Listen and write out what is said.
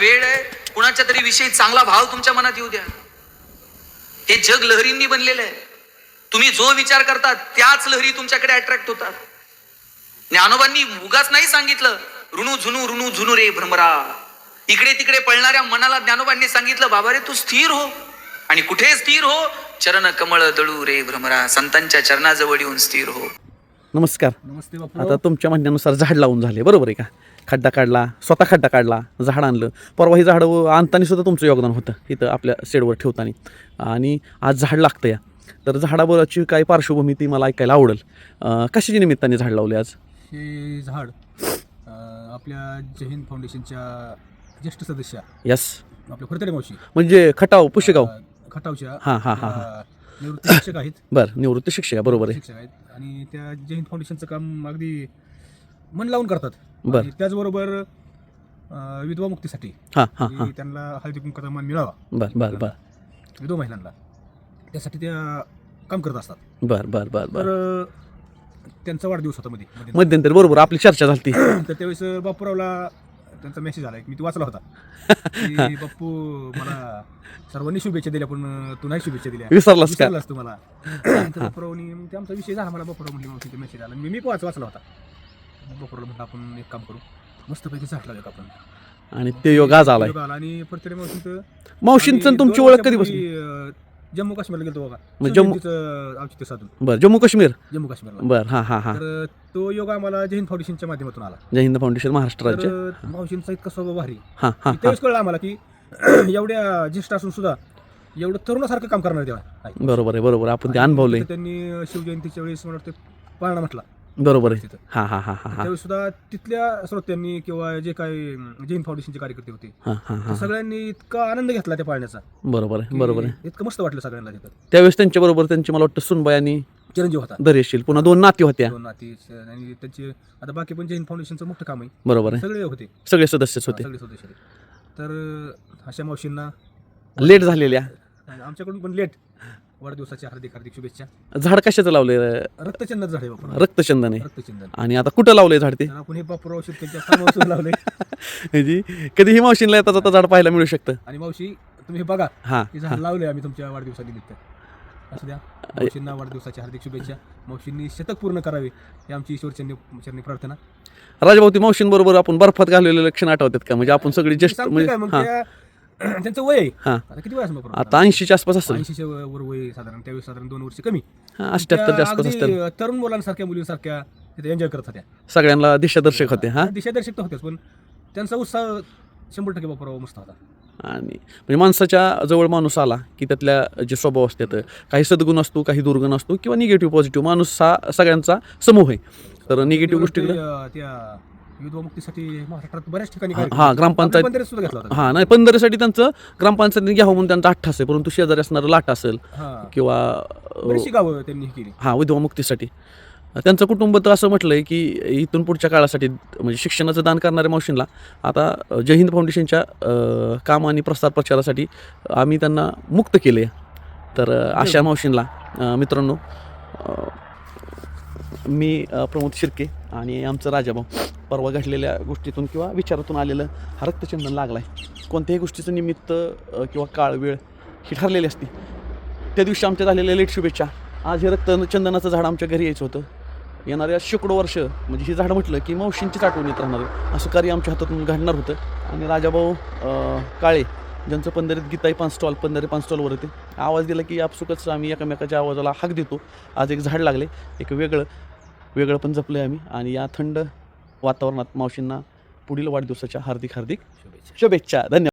वेळ आहे, कुणाच्या तरी विषयी चांगला भाव तुमच्या मनात येऊ द्या. हे जग लहरींनी बनलेलं आहे. तुम्ही जो विचार करता त्याच लहरी तुमच्याकडे अट्रॅक्ट होतात. ज्ञानोबांनी उगाच नाही सांगितलं ऋणू झुनू रे भ्रमरा. इकडे तिकडे पळणाऱ्या मनाला ज्ञानोबांनी सांगितलं बाबा रे तू स्थिर हो. आणि कुठे स्थिर हो? चरण कमळ दळू रे भ्रमरा. संतांच्या चरणाजवळ येऊन स्थिर हो. नमस्कार. नमस्ते बापू. आता तुमच्या म्हणण्यानुसार झाड लावून झाले, बरोबर आहे का? खड्डा काढला, स्वतः खड्डा काढला, झाड आणलं. परवा ही झाडं आणताना सुद्धा तुमचं योगदान होतं इथं आपल्या शेडवर ठेवताना. आणि आज झाड लागतं या, तर झाडाबरोबरची काही पार्श्वभूमी ती मला ऐकायला आवडेल. कशाच्या निमित्ताने झाड लावले आज? हे झाड आपल्या जय हिंद फाउंडेशनच्या ज्येष्ठ सदस्य यस, आपल्या फरतडे मावशी म्हणजे खटाव पुशेगाव खटावच्या हां हां हां निवृत्त शिक्षक आहेत. बरं, निवृत्त शिक्षक, बरोबर आहे. शिक्षक आहेत आणि त्या जय हिंद फाउंडेशनचं काम अगदी मन लावून करतात. बरं. आणि त्याचबरोबर विधवा मुक्तीसाठी हां हां हां त्यांना हळदी कुंकवाचा मान मिळावा बरं बरं बरं विधवा महिलांना, त्यासाठी त्या काम करत असतात. बरं बरं बरं बरं तर त्यांचा वाढदिवस होता मध्ये मध्यंतरी, बरोबर, आपली चर्चा झाली. तर त्यावेळेस बापूरावला त्यांचा मेसेज आला, मी तो वाचला होता की बाप्पू मला सर्वांनी शुभेच्छा दिल्या पण तू नाही शुभेच्छा दिल्या, विसरलास का? विसरलास तू मला. तर बापूरावनी मग ते आमचा विषय झाला. मला बापूराव म्हणली मावशीचा मेसेज आला, मी वाचला होता. बापूरावला म्हटलं आपण एक काम करू, मस्तपैकी झाड लावूया का आपण. आणि ते योग आज आलाय. योग आला आणि परतडे मावशीचं मावशींचं आणि तुमची ओळख कधीपासून? जम्मू काश्मीरला गेलो बघा, म्हणजे औचित्य साधून बरं, जम्मू काश्मीर. जम्मू काश्मीरला. बरं, हां हां हां. तर तो योग आम्हाला जय हिंद फाउंडेशनच्या माध्यमातून आला. जय हिंद फाउंडेशन महाराष्ट्र राज्य. तर मावशींचा इतका स्वभाव भारी. हां हां हां त्यावेळेस कळलं आम्हाला की एवढ्या ज्येष्ठ असून सुद्धा एवढं तरुणासारखं काम करणार तेव्हा. बरोबर आहे, बरोबर, आपण ते अनुभवलंय. त्यांनी शिवजयंतीच्या वेळेस मला वाटतं पाळणा म्हटला बरोबर आहे. तिथं. हां हां हां हां हां त्यावेळेस सुद्धा तिथल्या श्रोत्यांनी किंवा जे काही जय हिंद फाउंडेशनचे कार्यकर्ते होते हां हां त्या हां सगळ्यांनी इतका आनंद घेतला त्या पाळण्याचा. बरोबर आहे, बरोबर आहे. इतकं मस्त वाटलं सगळ्यांना तिथं. त्यावेळेस त्यांच्याबरोबर त्यांची मला वाटतं सुनबाई आणि चिरंजीव होता, दरेशील, पुन्हा 2 नाती होत्या. दोन नाती. आणि त्यांचे आता बाकी पण जय हिंद फाउंडेशनचं मोठं काम आहे, बरोबर आहे, सगळे होते, सगळे सदस्यच होते. सगळे सदस्य होते. तर अशा मावशींना लेट झालेल्या. आमच्याकडून पण लेट वाढदिवसाच्या हार्दिक हार्दिक शुभेच्छा. झाड कशाचं लावले? रक्तचंदन झाड आहे बापू, रक्तचंदन आहे. रक्तचंदन. आणि आता कुठं लावले झाड ते? तर आपण हे बापूराव शेतकऱ्यांच्या फार्महाऊसवर लावले. म्हणजे कधीही मावशींना येता जाता झाड पाहायला मिळू शकतं. आणि मावशी तुम्ही हे बघा, हां हे झाड लावले आम्ही तुमच्या वाढदिवसानिमित्त. असू द्या, मावशींना वाढदिवसाच्या हार्दिक शुभेच्छा. मावशींनी शतक पूर्ण करावे ही आमची ईश्वरचरणी प्रार्थना. राजभावती मावशींबरोबर आपण बर्फात घाललेले क्षण आठवतात का? म्हणजे आपण सगळी जस्ट सांगते काय मग हां त्यांचं वय आहे. हां आता किती वय असेल बापू? आता 80च्या आसपास असेल. 80च्या वर वय साधारण. त्यावेळेस साधारण 2 वर्ष कमी. 78च्या आसपास अगदी असतील. तरुण मुलांसारख्या मुलींसारख्या तिथे एन्जॉय करत होत्या. सगळ्यांना दिशादर्शक होते. हां दिशादर्शक तर होतेच, पण त्यांचा उत्साह 100% बापूराव मस्त होता. आणि म्हणजे माणसाच्या जवळ माणूस आला की त्यातल्या जे स्वभाव असतात, काही सद्गुण असतो, काही दुर्गुण असतो, किंवा निगेटिव्ह पॉझिटिव्ह. माणूस हा सगळ्यांचा समूह आहे. तर निगेटिव्ह गोष्टीकडे त्या विधवा मुक्तीसाठी महाराष्ट्रात बऱ्याच ठिकाणी हां ग्रामपंचायत सुद्धा घेतला होता. हां नाही, 15साठी त्यांचं ग्रामपंचायतीने घ्यावं म्हणून त्यांचा अठ्ठा असेल, परंतु शेजारी असणारं लाट असेल हां, किंवा बरीचशी गावं त्यांनी हे केली. हां विधवा मुक्तीसाठी. त्यांचं कुटुंब तर असं म्हटलं आहे की इथून पुढच्या काळासाठी म्हणजे शिक्षणाचं दान करणाऱ्या मावशींना आता जय हिंद फाउंडेशनच्या काम आणि प्रसार प्रचारासाठी आम्ही त्यांना मुक्त केले. तर अशा मावशींना मित्रांनो, मी प्रमोद शिर्के आणि आमचं राजाभाऊ परवा घडलेल्या गोष्टीतून किंवा विचारातून आलेलं हा रक्तचंदन लागला आहे. कोणत्याही गोष्टीचं निमित्त किंवा काळ वेळ ही ठरलेली असते. त्या दिवशी आमच्या झालेल्या लेट शुभेच्छा. आज हे रक्तचंदनाचं झाड आमच्या घरी यायचं होतं. येणाऱ्या शेकडो वर्ष म्हणजे हे झाड म्हटलं की मावशींचीच आठवण येत राहणार असं कार्य आमच्या हातातून घडणार होतं. आणि राजाभाऊ काळे ज्यांचं पंधरीत गीताई 5 स्टॉल, 5 स्टॉलवर होते, आवाज दिला की आपसुकच आम्ही एकमेकाच्या आवाजाला हाक देतो. आज एक झाड लागले, एक वेगळं पण जपलं आहे आम्ही. आणि या थंड वातावरणात मावशींना पुढील वाढदिवसाच्या हार्दिक शुभेच्छा. धन्यवाद.